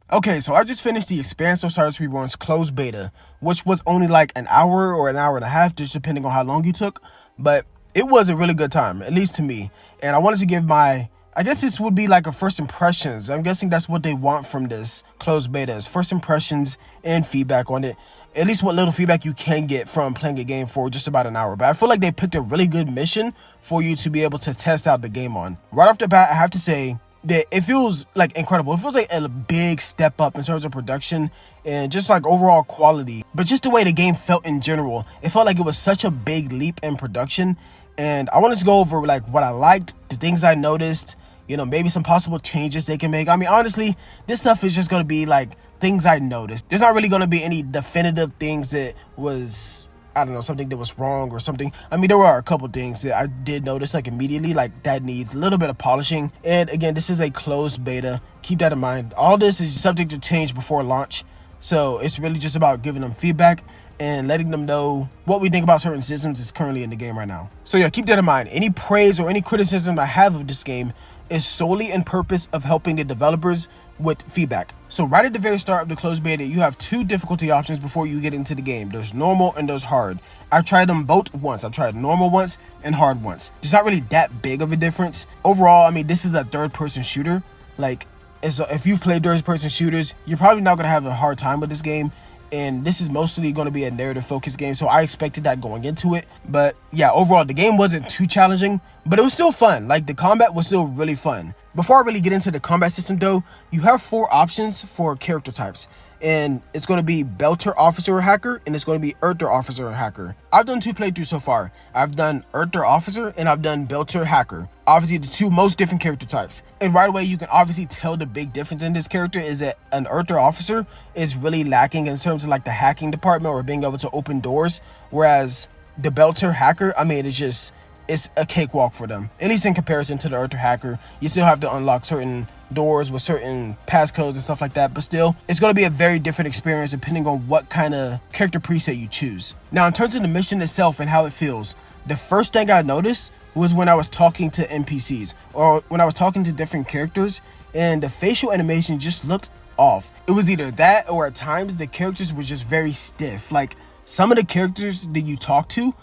Okay, so I just finished the Expanse Osiris Reborn's closed beta, which was only like an hour or an hour and a half, just depending on how long you took. But it was a really good time, at least to me. And I wanted to give I guess this would be like a first impressions. I'm guessing that's what they want from this closed beta, is first impressions and feedback on it. At least what little feedback you can get from playing a game for just about an hour. But I feel like they picked a really good mission for you to be able to test out the game on. Right off the bat, I have to say, that it feels like incredible. It feels like a big step up in terms of production and just like overall quality, but just the way the game felt in general, it felt like it was such a big leap in production. And I wanted to go over like what I liked, the things I noticed, maybe some possible changes they can make. I mean, honestly, this stuff is just going to be like things I noticed. There's not really going to be any definitive things that was, I don't know, something that was wrong or something. I mean, there were a couple things that I did notice like immediately, like that needs a little bit of polishing. And again, this is a closed beta. Keep that in mind. All this is subject to change before launch. So it's really just about giving them feedback and letting them know what we think about certain systems is currently in the game right now. So yeah, keep that in mind. Any praise or any criticism I have of this game is solely in purpose of helping the developers with feedback. So right at the very start of the closed beta, you have two difficulty options before you get into the game. There's normal and there's hard. I've tried them both once. I've tried normal once and hard once. There's not really that big of a difference. Overall, I mean, this is a third-person shooter. Like, if you've played third-person shooters, you're probably not going to have a hard time with this game. And this is mostly going to be a narrative-focused game, so I expected that going into it. But yeah, overall, the game wasn't too challenging, but it was still fun. Like, the combat was still really fun. Before I really get into the combat system, though, you have 4 options for character types. And it's going to be Belter, Officer, or Hacker, and it's going to be Earther, Officer, or Hacker. I've done 2 playthroughs so far. I've done Earther, Officer, and I've done Belter, Hacker. Obviously, the 2 most different character types. And right away, you can obviously tell the big difference in this character is that an Earther Officer is really lacking in terms of like the hacking department or being able to open doors. Whereas the Belter Hacker, I mean, it's a cakewalk for them. At least in comparison to the Earther Hacker. You still have to unlock certain doors with certain passcodes and stuff like that, but still, it's going to be a very different experience depending on what kind of character preset you choose. Now, in terms of the mission itself and how it feels, the first thing I noticed was when I was talking to NPCs or when I was talking to different characters, and the facial animation just looked off. It was either that or at times the characters were just very stiff. Like, some of the characters that you talk to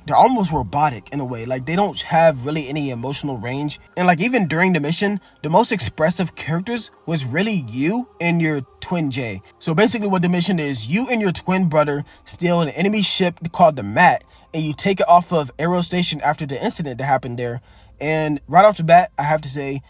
they're almost robotic in a way. Like, they don't have really any emotional range. And like, even during the mission, the most expressive characters was really you and your twin Jay. So basically what the mission is, you and your twin brother steal an enemy ship called the Mat, and you take it off of Aero Station after the incident that happened there. And right off the bat, I have to say,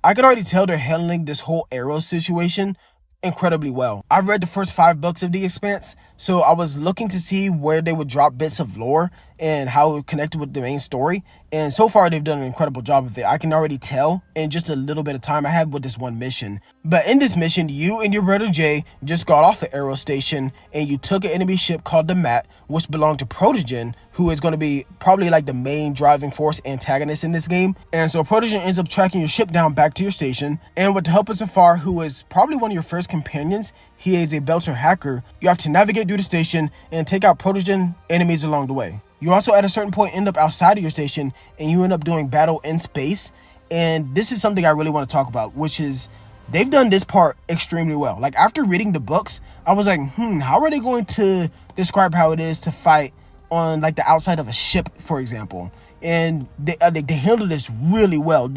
I could already tell they're handling this whole Aero situation incredibly well. I've read the first 5 books of The Expanse, so I was looking to see where they would drop bits of lore and how it connected with the main story. And so far, they've done an incredible job of it. I can already tell in just a little bit of time I had with this one mission. But in this mission, you and your brother Jay just got off the Aero Station and you took an enemy ship called the Mat, which belonged to Protogen, who is going to be probably like the main driving force antagonist in this game. And so Protogen ends up tracking your ship down back to your station. And with the help of Safar, who is probably one of your first companions, he is a Belter Hacker, you have to navigate through the station and take out Protogen enemies along the way. You also at a certain point end up outside of your station and you end up doing battle in space. And this is something I really want to talk about, which is they've done this part extremely well. Like, after reading the books, I was like, how are they going to describe how it is to fight on like the outside of a ship, for example? And they handle this really well.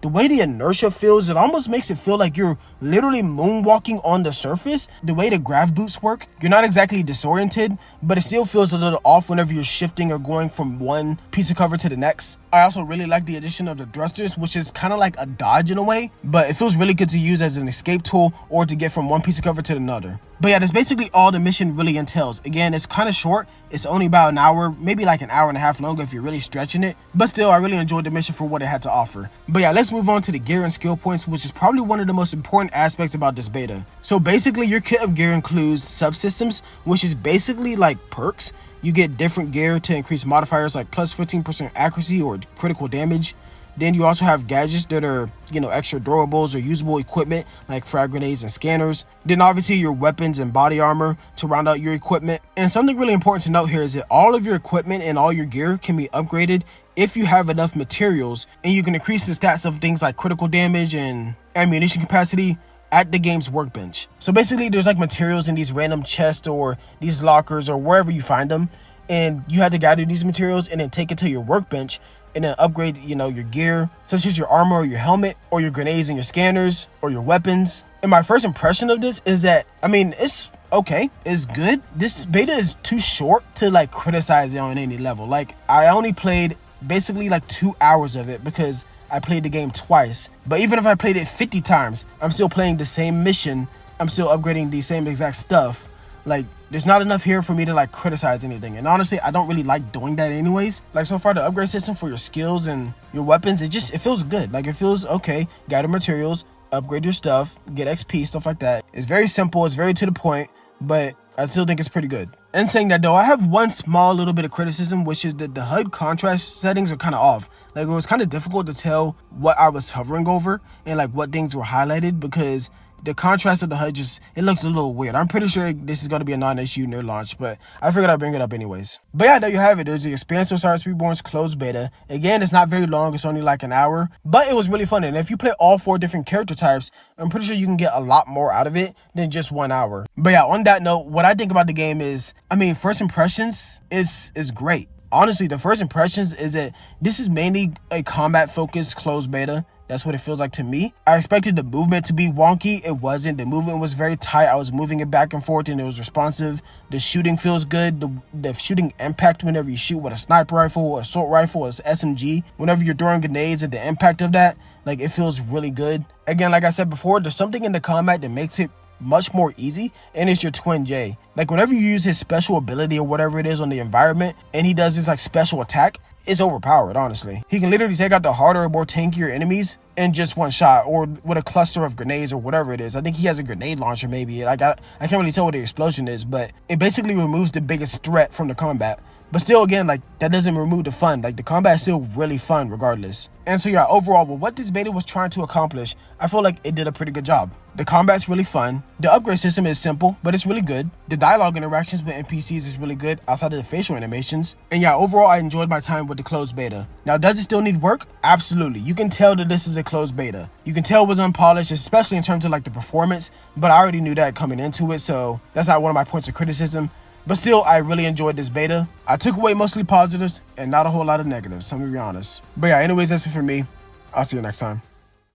The way the inertia feels, it almost makes it feel like you're literally moonwalking on the surface. The way the grav boots work, you're not exactly disoriented, but it still feels a little off whenever you're shifting or going from one piece of cover to the next. I also really like the addition of the thrusters, which is kind of like a dodge in a way, but it feels really good to use as an escape tool or to get from one piece of cover to another. But yeah, that's basically all the mission really entails. Again, it's kind of short. It's only about an hour, maybe like an hour and a half longer if you're really stretching it. But still, I really enjoyed the mission for what it had to offer. But yeah, let's move on to the gear and skill points, which is probably one of the most important aspects about this beta. So basically, your kit of gear includes subsystems, which is basically like perks. You get different gear to increase modifiers like plus 15% accuracy or critical damage. Then you also have gadgets that are, extra durables or usable equipment like frag grenades and scanners. Then obviously your weapons and body armor to round out your equipment. And something really important to note here is that all of your equipment and all your gear can be upgraded if you have enough materials, and you can increase the stats of things like critical damage and ammunition capacity at the game's workbench. So basically there's like materials in these random chests or these lockers or wherever you find them, and you had to gather these materials and then take it to your workbench and then upgrade, your gear, such as your armor or your helmet or your grenades and your scanners or your weapons. And my first impression of this is that, it's okay, it's good. This beta is too short to like criticize it on any level. Like, I only played basically like 2 hours of it because I played the game twice. But even if I played it 50 times, I'm still playing the same mission. I'm still upgrading the same exact stuff. Like, there's not enough here for me to like criticize anything. And honestly, I don't really like doing that anyways. Like, so far the upgrade system for your skills and your weapons, it feels good. Like, it feels okay. Gather materials, upgrade your stuff, get XP, stuff like that. It's very simple, it's very to the point, but I still think it's pretty good. And saying that though, I have one small little bit of criticism, which is that the HUD contrast settings are kind of off. Like, it was kind of difficult to tell what I was hovering over and like what things were highlighted, because the contrast of the HUD it looks a little weird. I'm pretty sure this is going to be a non-issue near launch, but I figured I'd bring it up anyways. But yeah, there you have it. There's the Expanse of Cyrus Reborn's closed beta. Again, it's not very long. It's only like an hour, but it was really fun. And if you play all 4 different character types, I'm pretty sure you can get a lot more out of it than just 1 hour. But yeah, on that note, what I think about the game is, first impressions is great. Honestly, the first impressions is that this is mainly a combat-focused closed beta. That's what it feels like to me. I expected the movement to be wonky. It wasn't. The movement was very tight. I was moving it back and forth and it was responsive. The shooting feels good. The shooting impact whenever you shoot with a sniper rifle, assault rifle, or SMG. Whenever you're throwing grenades and the impact of that, like, it feels really good. Again, like I said before, there's something in the combat that makes it much more easy, and it's your twin J. Like, whenever you use his special ability or whatever it is on the environment and he does this like special attack, it's overpowered. Honestly, he can literally take out the harder or more tankier enemies in just one shot, or with a cluster of grenades or whatever it is. I think he has a grenade launcher, maybe. Like, I can't really tell what the explosion is, but it basically removes the biggest threat from the combat. But still, again, like, that doesn't remove the fun. Like, the combat is still really fun regardless. And so yeah, overall, with what this beta was trying to accomplish, I feel like it did a pretty good job. The combat's really fun. The upgrade system is simple, but it's really good. The dialogue interactions with NPCs is really good outside of the facial animations. And yeah, overall, I enjoyed my time with the closed beta. Now, does it still need work? Absolutely. You can tell that this is a closed beta. You can tell it was unpolished, especially in terms of like the performance, but I already knew that coming into it, so that's not one of my points of criticism. But still, I really enjoyed this beta. I took away mostly positives and not a whole lot of negatives, so I'm gonna be honest. But yeah, anyways, that's it for me. I'll see you next time.